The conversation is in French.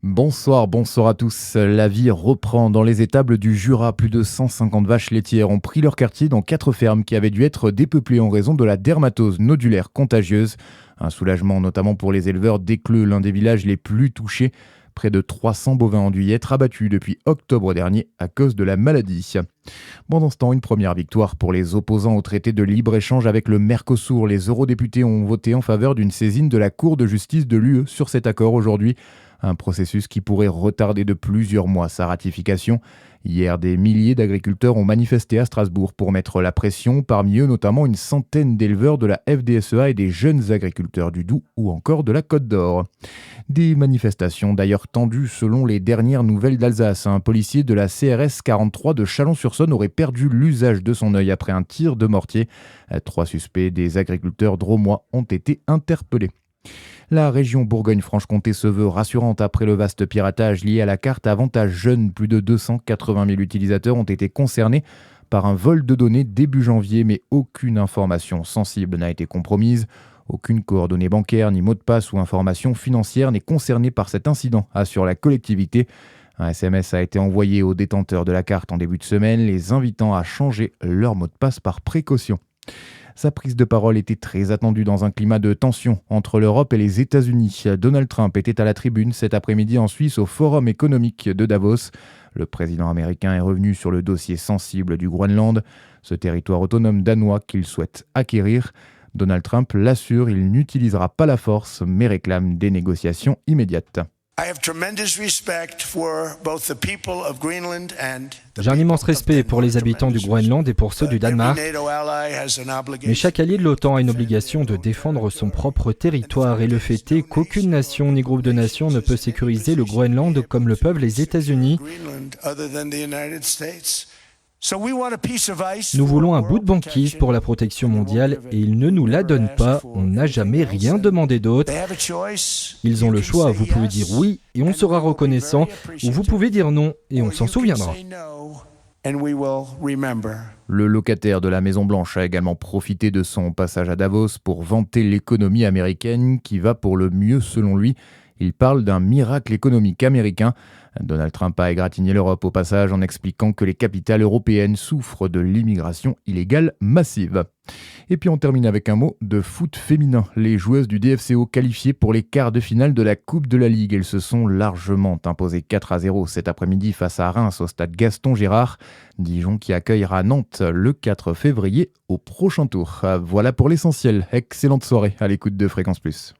Bonsoir à tous. La vie reprend dans les étables du Jura. Plus de 150 vaches laitières ont pris leur quartier dans 4 fermes qui avaient dû être dépeuplées en raison de la dermatose nodulaire contagieuse. Un soulagement notamment pour les éleveurs d'Écleux, l'un des villages les plus touchés. Près de 300 bovins ont dû y être abattus depuis octobre dernier à cause de la maladie. Pendant ce temps, une première victoire pour les opposants au traité de libre-échange avec le Mercosur. Les eurodéputés ont voté en faveur d'une saisine de la Cour de justice de l'UE sur cet accord aujourd'hui. Un processus qui pourrait retarder de plusieurs mois sa ratification. Hier, des milliers d'agriculteurs ont manifesté à Strasbourg pour mettre la pression, parmi eux notamment une centaine d'éleveurs de la FDSEA et des jeunes agriculteurs du Doubs ou encore de la Côte d'Or. Des manifestations d'ailleurs tendues selon les dernières nouvelles d'Alsace. Un policier de la CRS 43 de Chalon-sur-Saône aurait perdu l'usage de son œil après un tir de mortier. 3 suspects des agriculteurs drômois ont été interpellés. La région Bourgogne-Franche-Comté se veut rassurante après le vaste piratage lié à la carte Avantage Jeune. Plus de 280 000 utilisateurs ont été concernés par un vol de données début janvier, mais aucune information sensible n'a été compromise. Aucune coordonnée bancaire, ni mot de passe ou information financière n'est concernée par cet incident, assure la collectivité. Un SMS a été envoyé aux détenteurs de la carte en début de semaine, les invitant à changer leur mot de passe par précaution. Sa prise de parole était très attendue dans un climat de tension entre l'Europe et les États-Unis. Donald Trump était à la tribune cet après-midi en Suisse au Forum économique de Davos. Le président américain est revenu sur le dossier sensible du Groenland, ce territoire autonome danois qu'il souhaite acquérir. Donald Trump l'assure, il n'utilisera pas la force, mais réclame des négociations immédiates. J'ai un immense respect pour les habitants du Groenland et pour ceux du Danemark. Mais chaque allié de l'OTAN a une obligation de défendre son propre territoire et le fait est qu'aucune nation ni groupe de nations ne peut sécuriser le Groenland comme le peuvent les États-Unis. Nous voulons un bout de banquise pour la protection mondiale et ils ne nous la donnent pas. On n'a jamais rien demandé d'autre. Ils ont le choix. Vous pouvez dire oui et on sera reconnaissant, ou vous pouvez dire non et on s'en souviendra. Le locataire de la Maison-Blanche a également profité de son passage à Davos pour vanter l'économie américaine qui va pour le mieux selon lui. Il parle d'un miracle économique américain. Donald Trump a égratigné l'Europe au passage en expliquant que les capitales européennes souffrent de l'immigration illégale massive. Et puis on termine avec un mot de foot féminin. Les joueuses du DFCO qualifiées pour les quarts de finale de la Coupe de la Ligue. Elles se sont largement imposées 4-0 cet après-midi face à Reims au stade Gaston Gérard. Dijon qui accueillera Nantes le 4 février au prochain tour. Voilà pour l'essentiel. Excellente soirée à l'écoute de Fréquence Plus.